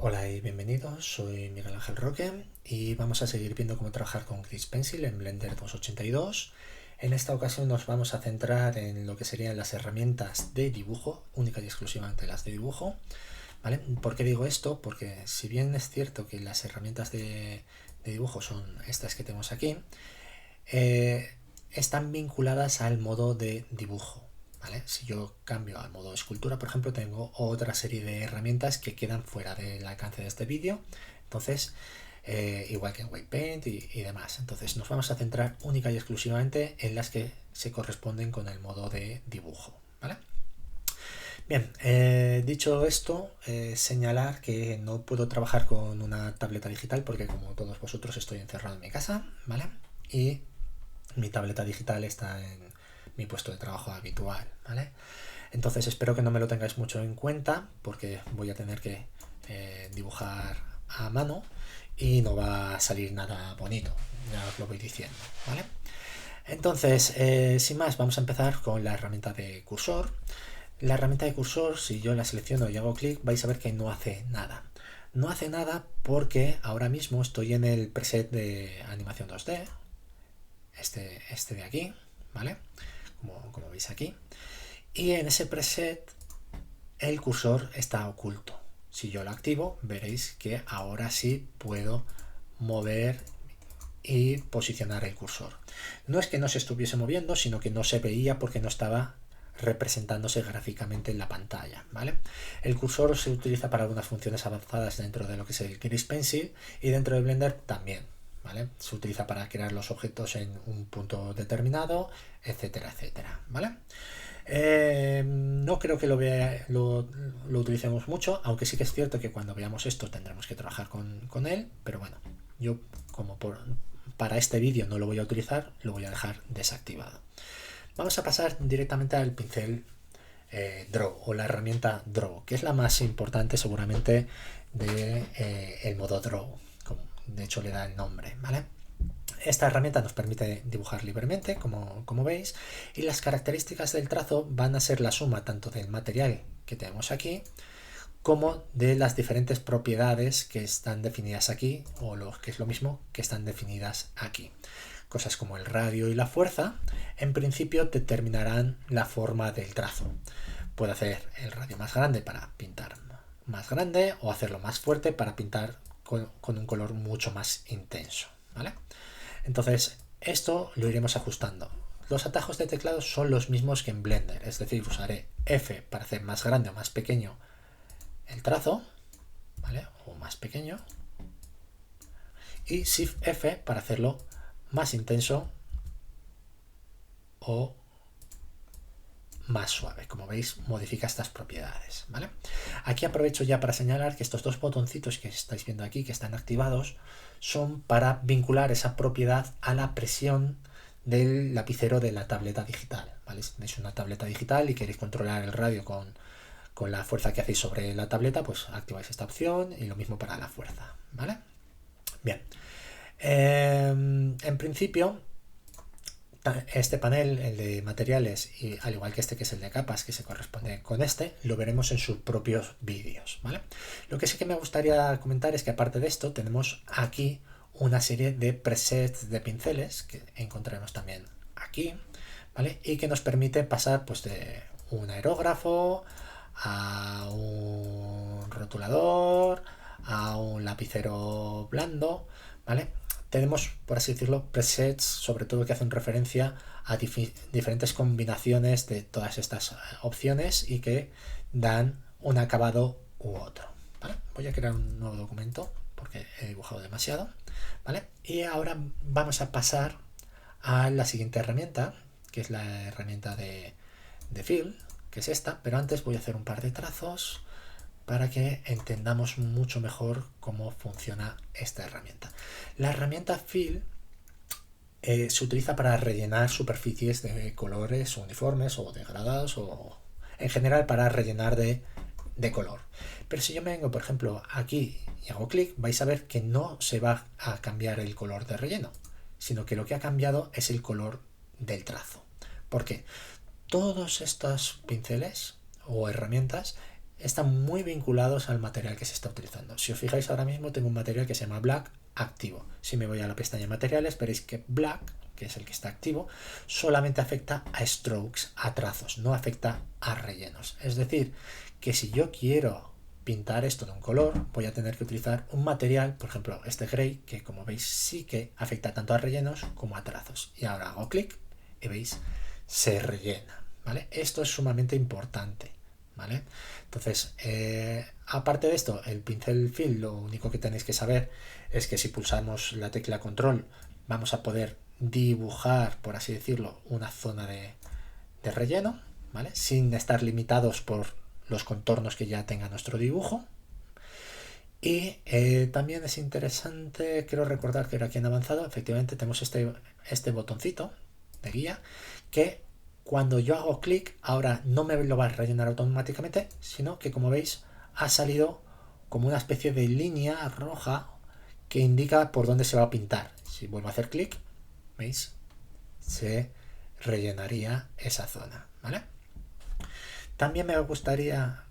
Hola y bienvenidos, soy Miguel Ángel Roque y vamos a seguir viendo cómo trabajar con Grease Pencil en Blender 282. En esta ocasión nos vamos a centrar en lo que serían las herramientas de dibujo, única y exclusivamente las de dibujo. ¿Vale? ¿Por qué digo esto? Porque si bien es cierto que las herramientas de dibujo son estas que tenemos aquí, están vinculadas al modo de dibujo. ¿Vale? Si yo cambio al modo escultura, por ejemplo, tengo otra serie de herramientas que quedan fuera del alcance de este vídeo. Entonces, igual que en Waypaint y demás. Entonces nos vamos a centrar única y exclusivamente en las que se corresponden con el modo de dibujo. ¿Vale? Bien, dicho esto, señalar que no puedo trabajar con una tableta digital porque como todos vosotros estoy encerrado en mi casa, ¿vale? Y mi tableta digital está en mi puesto de trabajo habitual, ¿vale? Entonces espero que no me lo tengáis mucho en cuenta porque voy a tener que dibujar a mano y no va a salir nada bonito, ya os lo voy diciendo, ¿vale? Entonces, sin más, vamos a empezar con la herramienta de cursor. La herramienta de cursor, si yo la selecciono y hago clic, vais a ver que no hace nada. No hace nada porque ahora mismo estoy en el preset de animación 2D, este de aquí, ¿vale? Como veis aquí. Y en ese preset el cursor está oculto. Si yo lo activo, veréis que ahora sí puedo mover y posicionar el cursor. No es que no se estuviese moviendo, sino que no se veía porque no estaba representándose gráficamente en la pantalla, ¿vale? El cursor se utiliza para algunas funciones avanzadas dentro de lo que es el Grease Pencil y dentro de Blender también, ¿vale? Se utiliza para crear los objetos en un punto determinado, etcétera, etcétera, ¿vale? No creo que lo utilicemos mucho, aunque sí que es cierto que cuando veamos esto tendremos que trabajar con él, pero bueno, yo como para este vídeo no lo voy a utilizar, lo voy a dejar desactivado. Vamos a pasar directamente al pincel Draw o la herramienta Draw, que es la más importante seguramente de el modo Draw, como de hecho le da el nombre, ¿vale? Esta herramienta nos permite dibujar libremente, como veis, y las características del trazo van a ser la suma tanto del material que tenemos aquí como de las diferentes propiedades que están definidas aquí, o lo que es lo mismo, que están definidas aquí. Cosas como el radio y la fuerza, en principio determinarán la forma del trazo. Puedo hacer el radio más grande para pintar más grande o hacerlo más fuerte para pintar con un color mucho más intenso, ¿vale? Entonces, esto lo iremos ajustando. Los atajos de teclado son los mismos que en Blender, es decir, usaré F para hacer más grande o más pequeño el trazo, ¿vale? O más pequeño, y Shift F para hacerlo más intenso o más suave. Como veis, modifica estas propiedades, ¿vale? Aquí aprovecho ya para señalar que estos dos botoncitos que estáis viendo aquí, que están activados, son para vincular esa propiedad a la presión del lapicero de la tableta digital, ¿vale? Si tenéis una tableta digital y queréis controlar el radio con la fuerza que hacéis sobre la tableta, pues activáis esta opción y lo mismo para la fuerza, ¿vale? Bien. En principio, este panel, el de materiales, y al igual que este que es el de capas, que se corresponde con este, lo veremos en sus propios vídeos, ¿vale? Lo que sí que me gustaría comentar es que aparte de esto tenemos aquí una serie de presets de pinceles que encontraremos también aquí, ¿vale? Y que nos permite pasar pues de un aerógrafo a un rotulador, a un lapicero blando, ¿vale? Tenemos, por así decirlo, presets, sobre todo que hacen referencia a diferentes combinaciones de todas estas opciones y que dan un acabado u otro, ¿vale? Voy a crear un nuevo documento porque he dibujado demasiado, ¿vale? Y ahora vamos a pasar a la siguiente herramienta, que es la herramienta de Fill, que es esta, pero antes voy a hacer un par de trazos para que entendamos mucho mejor cómo funciona esta herramienta. La herramienta Fill se utiliza para rellenar superficies de colores uniformes o degradados o en general para rellenar de color. Pero si yo me vengo, por ejemplo, aquí y hago clic, vais a ver que no se va a cambiar el color de relleno, sino que lo que ha cambiado es el color del trazo. ¿Por qué? Todos estos pinceles o herramientas están muy vinculados al material que se está utilizando. Si os fijáis, ahora mismo tengo un material que se llama Black activo. Si me voy a la pestaña materiales, veréis que Black, que es el que está activo, solamente afecta a strokes, a trazos, no afecta a rellenos. Es decir, que si yo quiero pintar esto de un color, voy a tener que utilizar un material, por ejemplo este gray, que como veis sí que afecta tanto a rellenos como a trazos. Y ahora hago clic y veis, se rellena, ¿vale? Esto es sumamente importante, ¿vale? Entonces, aparte de esto, el pincel fill, lo único que tenéis que saber es que si pulsamos la tecla control vamos a poder dibujar, por así decirlo, una zona de relleno, ¿vale? Sin estar limitados por los contornos que ya tenga nuestro dibujo. Y también es interesante, quiero recordar que era aquí en avanzado, efectivamente tenemos este botoncito de guía que cuando yo hago clic ahora no me lo va a rellenar automáticamente, sino que como veis ha salido como una especie de línea roja que indica por dónde se va a pintar. Si vuelvo a hacer clic, veis, se rellenaría esa zona, ¿vale? También me gustaría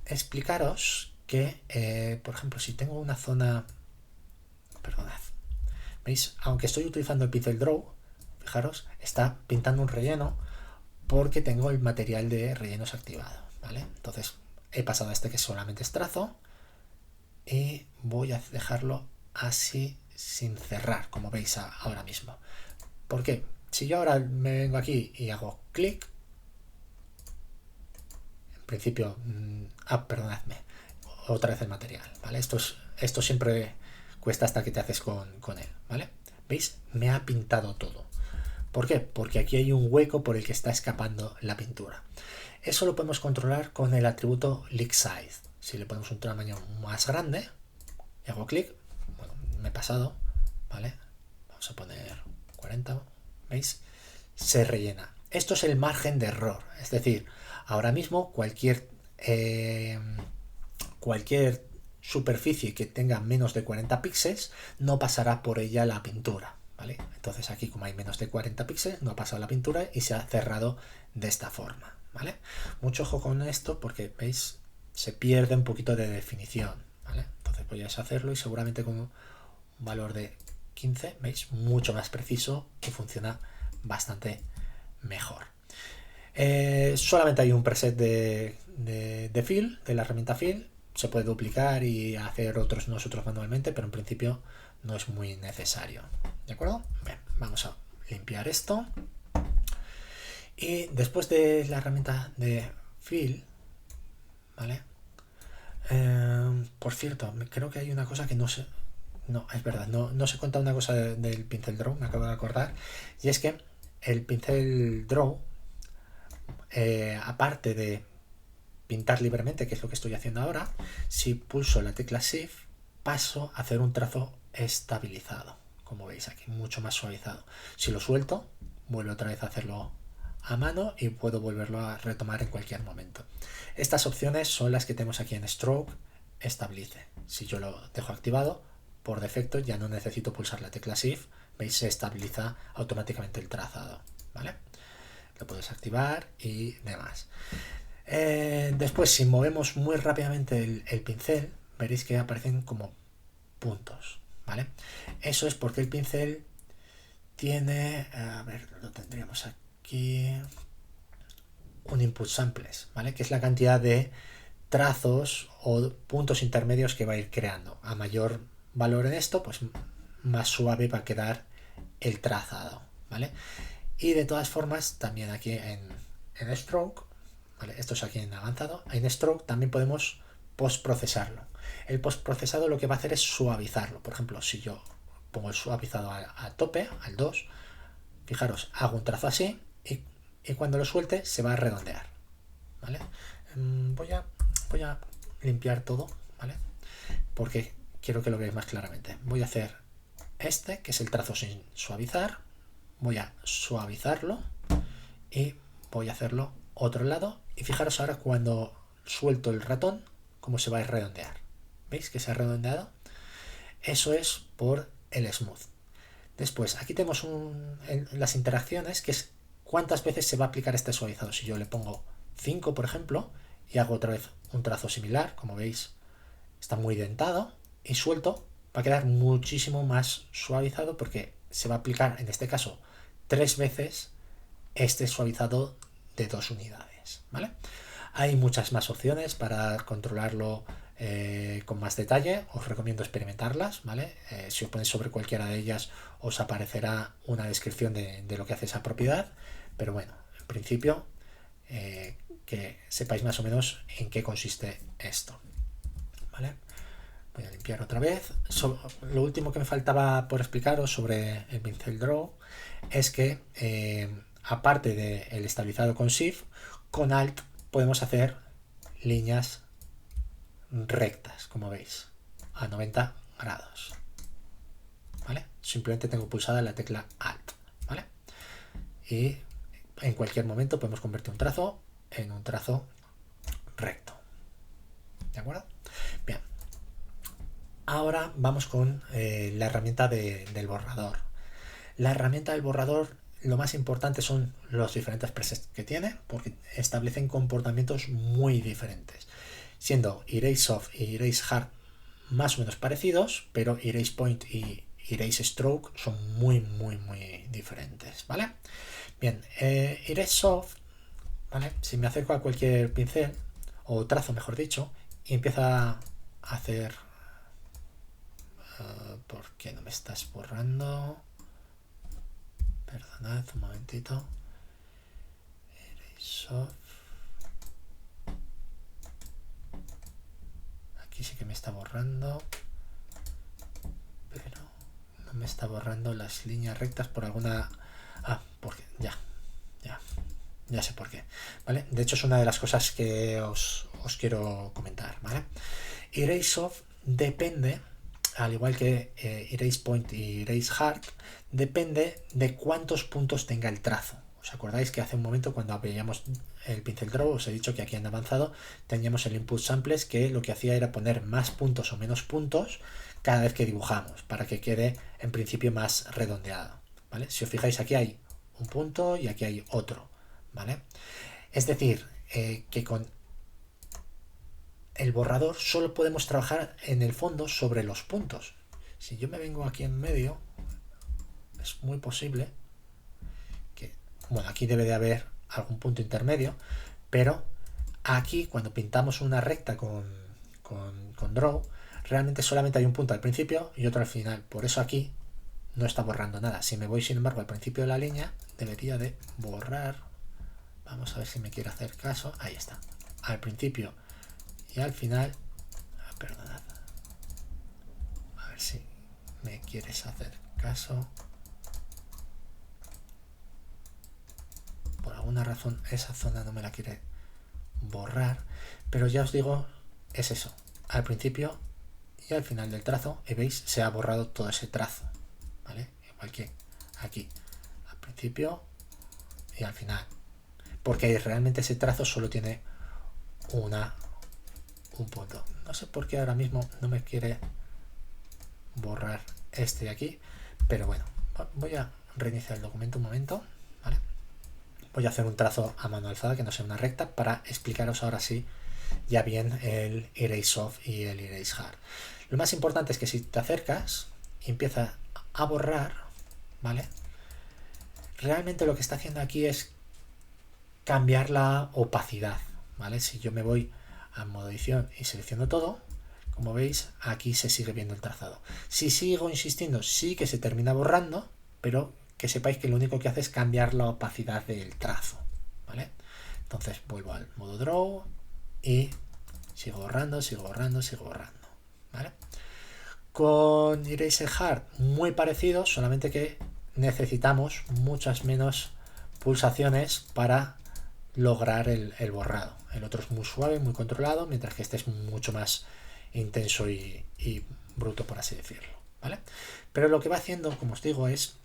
explicaros que, por ejemplo, si tengo una zona, perdonad, veis, aunque estoy utilizando el pincel draw, fijaros, está pintando un relleno porque tengo el material de rellenos activado, ¿vale? Entonces he pasado a este que solamente es trazo y voy a dejarlo así sin cerrar, como veis ahora mismo. ¿Por qué? Si yo ahora me vengo aquí y hago clic, en principio, perdonadme, otra vez el material, ¿vale? Esto siempre cuesta hasta que te haces con él, ¿vale? ¿Veis? Me ha pintado todo. ¿Por qué? Porque aquí hay un hueco por el que está escapando la pintura. Eso lo podemos controlar con el atributo Leak Size. Si le ponemos un tamaño más grande y hago clic, bueno, me he pasado, ¿vale? Vamos a poner 40, ¿veis? Se rellena. Esto es el margen de error, es decir, ahora mismo cualquier superficie que tenga menos de 40 píxeles no pasará por ella la pintura, ¿vale? Entonces aquí como hay menos de 40 píxeles no ha pasado la pintura y se ha cerrado de esta forma, ¿vale? Mucho ojo con esto porque, ¿veis? Se pierde un poquito de definición, ¿vale? Entonces voy a deshacerlo y seguramente con un valor de 15, ¿veis? Mucho más preciso y funciona bastante mejor. Solamente hay un preset de fill, de la herramienta fill. Se puede duplicar y hacer otros nosotros manualmente, pero en principio no es muy necesario. ¿De acuerdo? Bien, vamos a limpiar esto. Y después de la herramienta de fill, ¿vale? Por cierto, creo que hay una cosa que no sé. No, es verdad, no os he contado una cosa del pincel draw, me acabo de acordar. Y es que el pincel draw, aparte de pintar libremente, que es lo que estoy haciendo ahora, si pulso la tecla Shift paso a hacer un trazo estabilizado, como veis aquí, mucho más suavizado. Si lo suelto, vuelvo otra vez a hacerlo a mano y puedo volverlo a retomar en cualquier momento. Estas opciones son las que tenemos aquí en Stroke Estabilice. Si yo lo dejo activado, por defecto ya no necesito pulsar la tecla Shift, veis, se estabiliza automáticamente el trazado, ¿vale? Lo puedo desactivar y demás. Después, si movemos muy rápidamente el pincel, veréis que aparecen como puntos, ¿vale? Eso es porque el pincel tiene, a ver, lo tendríamos aquí, un input samples, ¿vale? Que es la cantidad de trazos o puntos intermedios que va a ir creando. A mayor valor en esto, pues más suave va a quedar el trazado, ¿vale? Y de todas formas, también aquí en Stroke, ¿vale? Esto es aquí en avanzado, en Stroke también podemos postprocesarlo. El postprocesado lo que va a hacer es suavizarlo. Por ejemplo, si yo pongo el suavizado a tope, al 2, fijaros, hago un trazo así y cuando lo suelte se va a redondear, ¿vale? Voy a limpiar todo, ¿vale? Porque quiero que lo veáis más claramente. Voy a hacer este, que es el trazo sin suavizar. Voy a suavizarlo y voy a hacerlo otro lado. Y fijaros ahora cuando suelto el ratón, cómo se va a redondear. ¿Veis que se ha redondeado? Eso es por el smooth. Después, aquí tenemos las interacciones, que es cuántas veces se va a aplicar este suavizado. Si yo le pongo 5, por ejemplo, y hago otra vez un trazo similar, como veis, está muy dentado y suelto, va a quedar muchísimo más suavizado porque se va a aplicar, en este caso, 3 veces este suavizado de 2 unidades, ¿vale? Hay muchas más opciones para controlarlo con más detalle, os recomiendo experimentarlas, ¿vale? Si os ponéis sobre cualquiera de ellas os aparecerá una descripción de lo que hace esa propiedad, pero bueno, en principio que sepáis más o menos en qué consiste esto, ¿vale? Voy a limpiar otra vez. Lo último que me faltaba por explicaros sobre el pincel Draw es que aparte del estabilizado con Shift, con Alt podemos hacer líneas rectas, como veis, a 90 grados, ¿vale? Simplemente tengo pulsada la tecla Alt, ¿vale? Y en cualquier momento podemos convertir un trazo en un trazo recto, ¿de acuerdo? Bien, ahora vamos con la herramienta del borrador. La herramienta del borrador, lo más importante son los diferentes presets que tiene, porque establecen comportamientos muy diferentes, siendo Erase Soft y Erase Hard más o menos parecidos, pero Erase Point y Erase Stroke son muy diferentes, ¿vale? Bien, Erase Soft, ¿vale? Si me acerco a cualquier pincel, o trazo mejor dicho, y empieza a hacer... ¿por qué no me estás borrando? Perdonad un momentito. Erase Soft. Aquí sí que me está borrando, pero no me está borrando las líneas rectas por alguna... Ah, porque ya sé por qué, ¿vale? De hecho es una de las cosas que os quiero comentar, ¿vale? Erase Soft depende, al igual que Erase Point y Erase Hard, depende de cuántos puntos tenga el trazo. ¿Os acordáis que hace un momento cuando veíamos el pincel Draw os he dicho que aquí en avanzado teníamos el Input Samples, que lo que hacía era poner más puntos o menos puntos cada vez que dibujamos, para que quede en principio más redondeado, ¿vale? Si os fijáis, aquí hay un punto y aquí hay otro, ¿vale? Es decir, que con el borrador solo podemos trabajar en el fondo sobre los puntos. Si yo me vengo aquí en medio, es muy posible que, bueno, aquí debe de haber algún punto intermedio, pero aquí cuando pintamos una recta con Draw, realmente solamente hay un punto al principio y otro al final. Por eso aquí no está borrando nada. Si me voy, sin embargo, al principio de la línea, debería de borrar. Vamos a ver si me quiere hacer caso. Ahí está. Al principio y al final. Perdonad. A ver si me quieres hacer caso. Por alguna razón esa zona no me la quiere borrar. Pero ya os digo, es eso. Al principio y al final del trazo. Y veis, se ha borrado todo ese trazo. ¿Vale? Igual que aquí. Al principio y al final. Porque realmente ese trazo solo tiene un punto. No sé por qué ahora mismo no me quiere borrar este de aquí, pero bueno, voy a reiniciar el documento un momento, ¿vale? Voy a hacer un trazo a mano alzada que no sea una recta para explicaros ahora sí ya bien el Erase Soft y el Erase Hard. Lo más importante es que si te acercas y empieza a borrar, ¿vale? Realmente lo que está haciendo aquí es cambiar la opacidad, ¿vale? Si yo me voy a modo edición y selecciono todo, como veis, aquí se sigue viendo el trazado. Si sigo insistiendo, sí que se termina borrando, pero que sepáis que lo único que hace es cambiar la opacidad del trazo, ¿vale? Entonces vuelvo al modo Draw y sigo borrando, ¿vale? Con Erase Hard muy parecido, solamente que necesitamos muchas menos pulsaciones para lograr el borrado. El otro es muy suave, muy controlado, mientras que este es mucho más intenso y bruto, por así decirlo, ¿vale? Pero lo que va haciendo, como os digo, es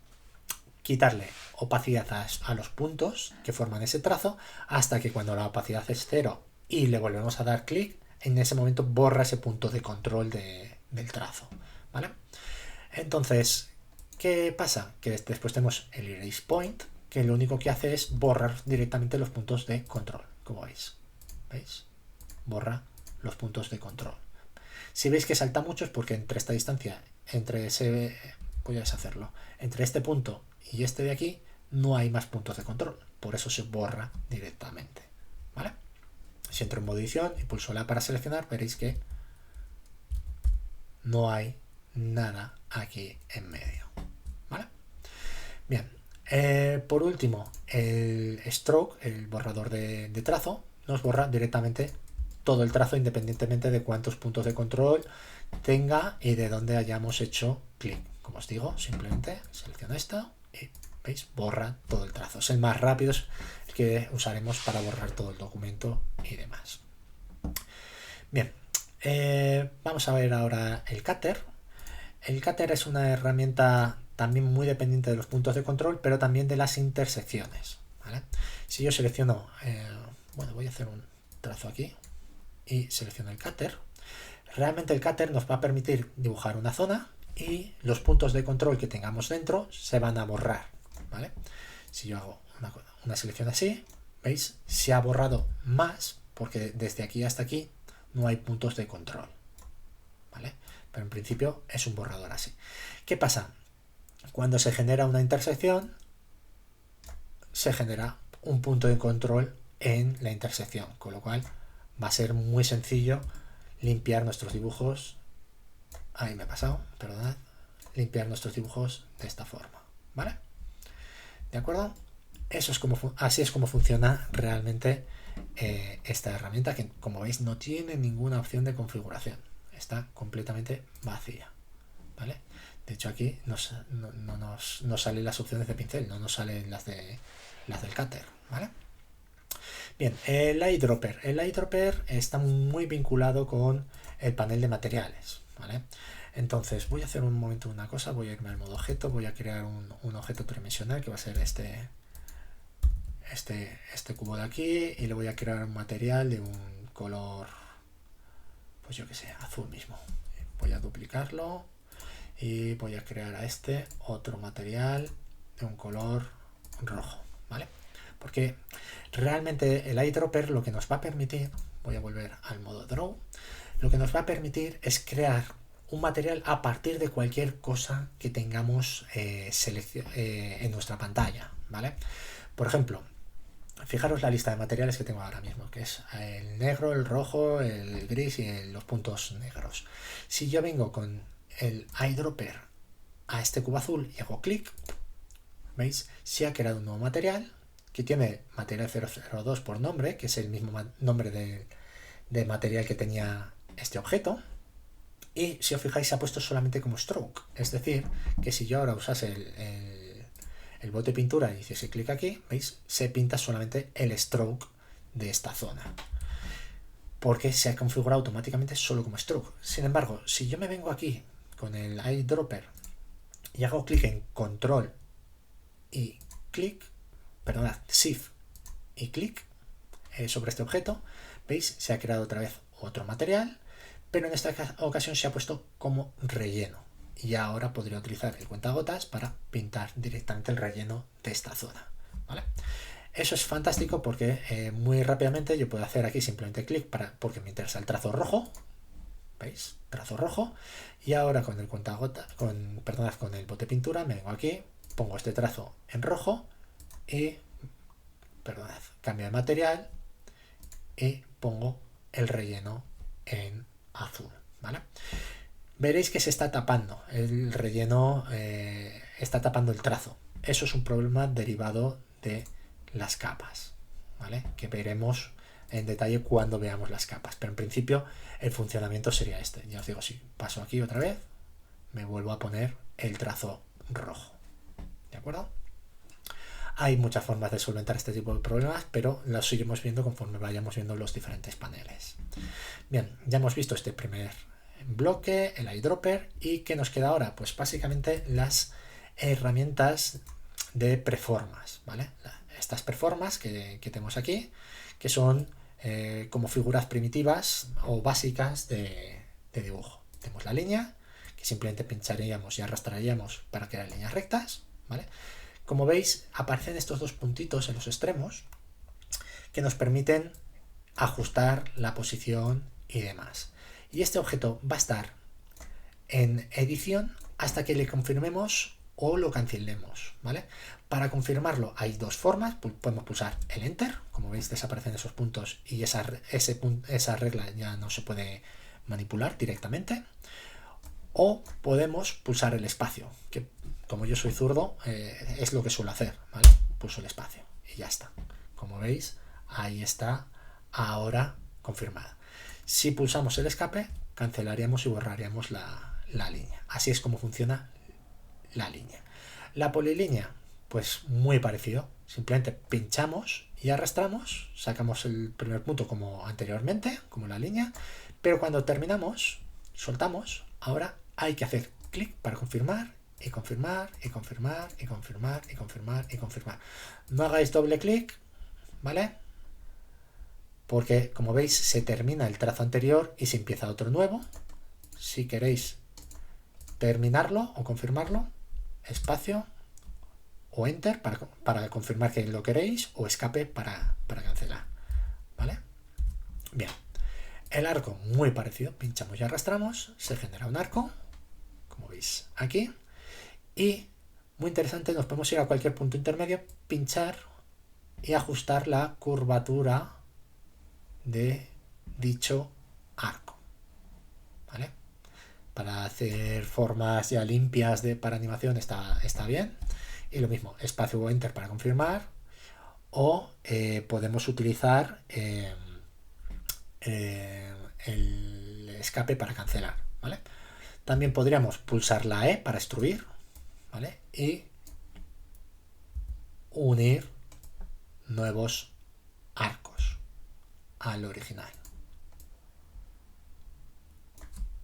quitarle opacidad a los puntos que forman ese trazo, hasta que cuando la opacidad es 0 y le volvemos a dar clic, en ese momento borra ese punto de control del trazo, ¿vale? Entonces, ¿qué pasa? Que después tenemos el Erase Point, que lo único que hace es borrar directamente los puntos de control, como veis. ¿Veis? Borra los puntos de control. Si veis que salta mucho es porque entre esta distancia, voy a deshacerlo, entre este punto y este de aquí, no hay más puntos de control. Por eso se borra directamente. ¿Vale? Si entro en modo edición y pulso la para seleccionar, veréis que no hay nada aquí en medio. ¿Vale? Bien. Por último, el stroke, el borrador de trazo, nos borra directamente todo el trazo independientemente de cuántos puntos de control tenga y de dónde hayamos hecho clic. Como os digo, simplemente selecciono esto y veis, borra todo el trazo. Es el más rápido, es el que usaremos para borrar todo el documento y demás. Bien, vamos a ver ahora el cutter. El cutter es una herramienta también muy dependiente de los puntos de control, pero también de las intersecciones. ¿Vale? Si yo selecciono, bueno, voy a hacer un trazo aquí y selecciono el cutter, realmente el cutter nos va a permitir dibujar una zona y los puntos de control que tengamos dentro se van a borrar. ¿Vale? Si yo hago una selección así, veis, se ha borrado más porque desde aquí hasta aquí no hay puntos de control. ¿Vale? Pero en principio es un borrador así. ¿Qué pasa? Cuando se genera una intersección, se genera un punto de control en la intersección, con lo cual va a ser muy sencillo limpiar nuestros dibujos. Ahí me he pasado, perdonad. Limpiar nuestros dibujos de esta forma. ¿Vale? ¿De acuerdo? Así es como funciona realmente esta herramienta, que como veis no tiene ninguna opción de configuración. Está completamente vacía. ¿Vale? De hecho aquí no nos salen las opciones de pincel, no nos salen las del cutter. ¿Vale? Bien, el eyedropper. El eyedropper está muy vinculado con el panel de materiales. ¿Vale? Entonces voy a hacer un momento una cosa, voy a irme al modo objeto, voy a crear un objeto tridimensional que va a ser este cubo de aquí, y le voy a crear un material de un color, pues yo que sé, azul mismo. Voy a duplicarlo y voy a crear a este otro material de un color rojo, ¿vale? Porque realmente el eyedropper lo que nos va a permitir, voy a volver al modo draw, lo que nos va a permitir es crear un material a partir de cualquier cosa que tengamos en nuestra pantalla, ¿vale? Por ejemplo, fijaros la lista de materiales que tengo ahora mismo, que es el negro, el rojo, el gris y los puntos negros. Si yo vengo con el eyedropper a este cubo azul y hago clic, ¿veis? Se ha creado un nuevo material que tiene material 002 por nombre, que es el mismo nombre de material que tenía este objeto. Y si os fijáis, se ha puesto solamente como stroke. Es decir, que si yo ahora usase el bote pintura y hiciese clic aquí, ¿veis? Se pinta solamente el stroke de esta zona, porque se ha configurado automáticamente solo como stroke. Sin embargo, si yo me vengo aquí con el eyedropper y hago clic en control y clic, perdonad, shift y clic sobre este objeto, ¿veis? Se ha creado otra vez otro material, pero en esta ocasión se ha puesto como relleno. Y ahora podría utilizar el cuentagotas para pintar directamente el relleno de esta zona. ¿Vale? Eso es fantástico porque muy rápidamente yo puedo hacer aquí simplemente clic porque me interesa el trazo rojo. ¿Veis? Trazo rojo. Y ahora con el cuentagotas, con el bote pintura, me vengo aquí, pongo este trazo en rojo y, cambio de material y pongo el relleno en azul. ¿Vale? Veréis que se está tapando el relleno, está tapando el trazo. Eso es un problema derivado de las capas, ¿vale? Que veremos en detalle cuando veamos las capas, pero en principio el funcionamiento sería este. Ya os digo, si paso aquí otra vez, me vuelvo a poner el trazo rojo. ¿De acuerdo? Hay muchas formas de solventar este tipo de problemas, pero las seguimos viendo conforme vayamos viendo los diferentes paneles. Bien, ya hemos visto este primer bloque, el eyedropper, y ¿qué nos queda ahora? Pues básicamente las herramientas de preformas, ¿vale? Estas preformas que tenemos aquí, que son como figuras primitivas o básicas de dibujo. Tenemos la línea, que simplemente pincharíamos y arrastraríamos para crear líneas rectas, ¿vale? Como veis, aparecen estos dos puntitos en los extremos que nos permiten ajustar la posición y demás. Y este objeto va a estar en edición hasta que le confirmemos o lo cancelemos, ¿vale? Para confirmarlo hay dos formas. Podemos pulsar el Enter, como veis desaparecen esos puntos y esa regla ya no se puede manipular directamente, o podemos pulsar el espacio, que como yo soy zurdo es lo que suelo hacer, ¿vale? Pulso el espacio y ya está. Como veis, ahí está ahora confirmada. Si pulsamos el escape, cancelaríamos y borraríamos la línea. Así es como funciona la línea. La polilínea, pues muy parecido. Simplemente pinchamos y arrastramos, sacamos el primer punto como anteriormente, como la línea, pero cuando terminamos, soltamos. Ahora hay que hacer clic para confirmar y confirmar y confirmar y confirmar y confirmar y confirmar. No hagáis doble clic, ¿vale? Porque como veis se termina el trazo anterior y se empieza otro nuevo. Si queréis terminarlo o confirmarlo, espacio o enter para confirmar que lo queréis, o escape para cancelar, ¿vale? Bien, el arco muy parecido, pinchamos y arrastramos, se genera un arco, como veis aquí, y muy interesante, nos podemos ir a cualquier punto intermedio, pinchar y ajustar la curvatura de dicho arco, ¿vale? Para hacer formas ya limpias para animación está bien. Y lo mismo, espacio o enter para confirmar, o podemos utilizar el escape para cancelar, ¿vale? También podríamos pulsar la E para extruir, ¿vale? Y unir nuevos arcos al original,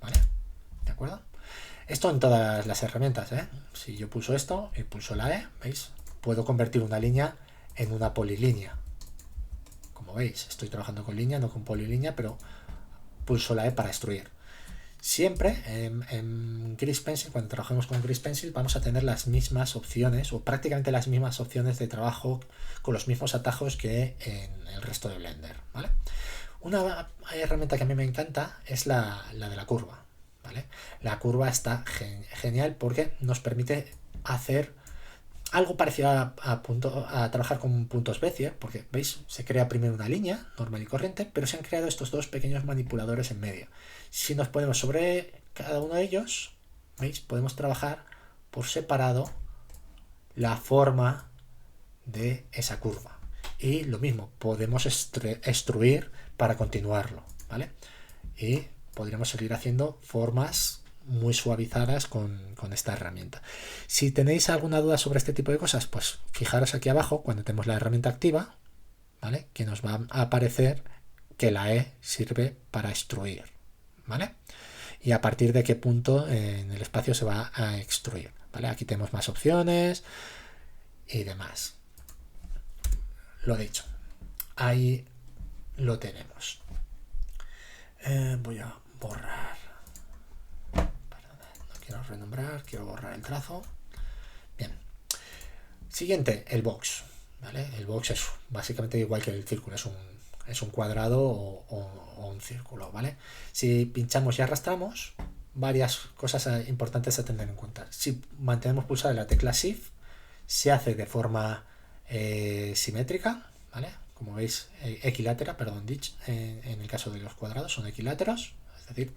¿vale? ¿De acuerdo? Esto en todas las herramientas, ¿eh? Si yo pulso esto y pulso la E, ¿veis? Puedo convertir una línea en una polilínea. Como veis, estoy trabajando con línea, no con polilínea, pero pulso la E para extruir. Siempre en Grease Pencil, cuando trabajamos con Grease Pencil, vamos a tener las mismas opciones, o prácticamente las mismas opciones de trabajo, con los mismos atajos que en el resto de Blender, ¿vale? Una herramienta que a mí me encanta es la de la curva, ¿vale? La curva está genial porque nos permite hacer algo parecido a trabajar con puntos Bezier, porque veis, se crea primero una línea normal y corriente, pero se han creado estos dos pequeños manipuladores en medio. Si nos ponemos sobre cada uno de ellos, veis, podemos trabajar por separado la forma de esa curva. Y lo mismo, podemos extruir para continuarlo, ¿vale? Y podríamos seguir haciendo formas muy suavizadas con esta herramienta. Si tenéis alguna duda sobre este tipo de cosas, pues fijaros aquí abajo cuando tenemos la herramienta activa, ¿vale? Que nos va a aparecer que la E sirve para extruir, ¿vale? Y a partir de qué punto en el espacio se va a extruir, ¿vale? Aquí tenemos más opciones y demás. Lo dicho, ahí lo tenemos. Voy a borrar. Quiero renombrar, quiero borrar el trazo. Bien. Siguiente, el box, ¿vale? El box es básicamente igual que el círculo, es un cuadrado o un círculo, ¿vale? Si pinchamos y arrastramos, varias cosas importantes a tener en cuenta. Si mantenemos pulsada la tecla Shift, se hace de forma simétrica, ¿vale? Como veis, equilátera, perdón, en el caso de los cuadrados son equiláteros, es decir,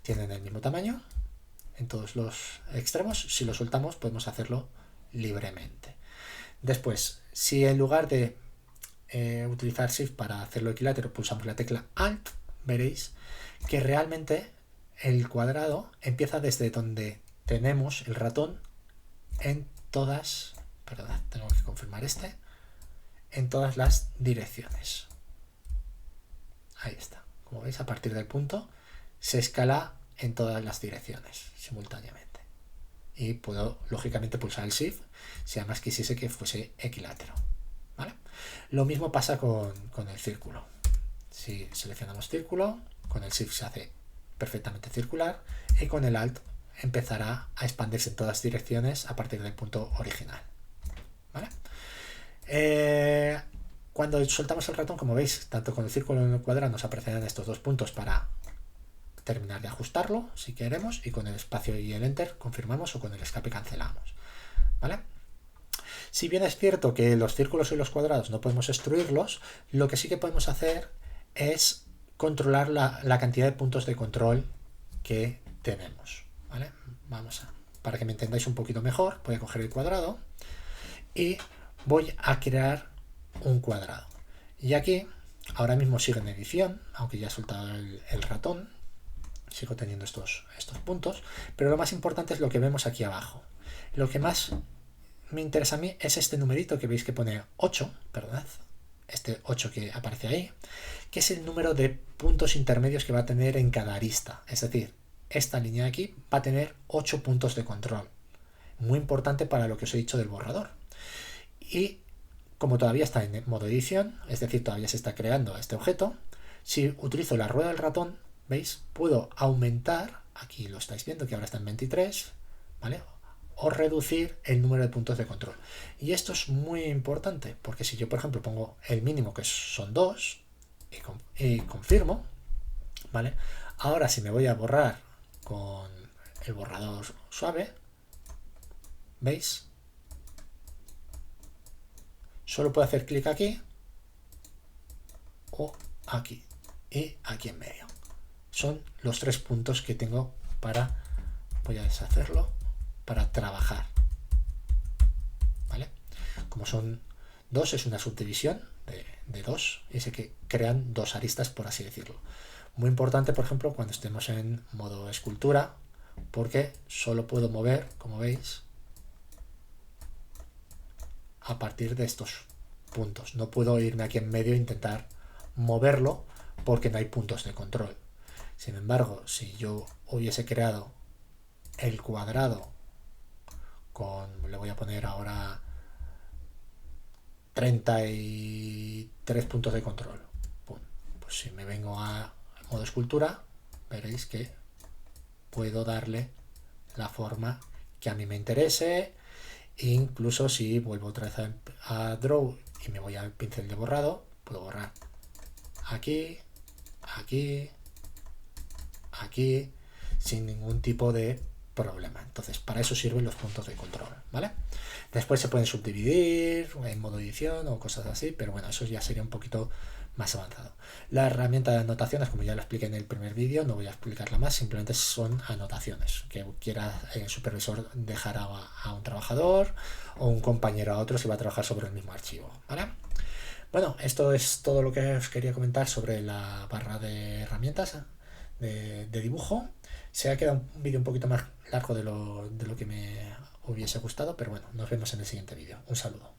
tienen el mismo tamaño en todos los extremos. Si lo soltamos podemos hacerlo libremente. Después, si en lugar de utilizar Shift para hacerlo equilátero pulsamos la tecla Alt, veréis que realmente el cuadrado empieza desde donde tenemos el ratón en todas, perdón, tengo que confirmar en todas las direcciones. Ahí está. Como veis, a partir del punto se escala en todas las direcciones simultáneamente. Y puedo lógicamente pulsar el Shift si además quisiese que fuese equilátero, ¿vale? Lo mismo pasa con el círculo. Si seleccionamos círculo, con el Shift se hace perfectamente circular y con el Alt empezará a expandirse en todas direcciones a partir del punto original, ¿vale? Cuando soltamos el ratón, como veis, tanto con el círculo como el cuadrado nos aparecerán estos dos puntos para terminar de ajustarlo si queremos, y con el espacio y el enter confirmamos, o con el escape cancelamos, ¿vale? Si bien es cierto que los círculos y los cuadrados no podemos extruirlos, lo que sí que podemos hacer es controlar la cantidad de puntos de control que tenemos, ¿vale? Para que me entendáis un poquito mejor, voy a coger el cuadrado y voy a crear un cuadrado. Y aquí, ahora mismo sigue en edición, aunque ya he soltado el ratón, sigo teniendo estos puntos, pero lo más importante es lo que vemos aquí abajo. Lo que más me interesa a mí es este numerito que veis que pone 8, ¿verdad? Este 8 que aparece ahí, que es el número de puntos intermedios que va a tener en cada arista. Es decir, esta línea de aquí va a tener 8 puntos de control. Muy importante para lo que os he dicho del borrador. Y como todavía está en modo edición, es decir, todavía se está creando este objeto, si utilizo la rueda del ratón, ¿veis? Puedo aumentar, aquí lo estáis viendo que ahora está en 23, ¿vale? O reducir el número de puntos de control. Y esto es muy importante, porque si yo, por ejemplo, pongo el mínimo, que son 2, y confirmo, ¿vale? Ahora, si me voy a borrar con el borrador suave, ¿veis? Solo puedo hacer clic aquí o aquí y aquí en medio. Son los 3 puntos que tengo para, voy a deshacerlo, para trabajar, ¿vale? Como son 2, es una subdivisión de 2 y se que crean 2 aristas, por así decirlo. Muy importante, por ejemplo, cuando estemos en modo escultura, porque solo puedo mover, como veis, a partir de estos puntos. No puedo irme aquí en medio e intentar moverlo porque no hay puntos de control. Sin embargo, si yo hubiese creado el cuadrado con, le voy a poner ahora 33 puntos de control, pues si me vengo a modo escultura, veréis que puedo darle la forma que a mí me interese. Incluso si vuelvo otra vez a Draw y me voy al pincel de borrado, puedo borrar aquí, aquí, aquí, sin ningún tipo de problema. Entonces, para eso sirven los puntos de control, ¿vale? Después se pueden subdividir en modo edición o cosas así, pero bueno, eso ya sería un poquito más avanzado. La herramienta de anotaciones, como ya lo expliqué en el primer vídeo, no voy a explicarla más, simplemente son anotaciones que quiera el supervisor dejar a un trabajador o un compañero a otro si va a trabajar sobre el mismo archivo, ¿vale? Bueno, esto es todo lo que os quería comentar sobre la barra de herramientas de dibujo. Se ha quedado un vídeo un poquito más largo de lo que me hubiese gustado, pero bueno, nos vemos en el siguiente vídeo. Un saludo.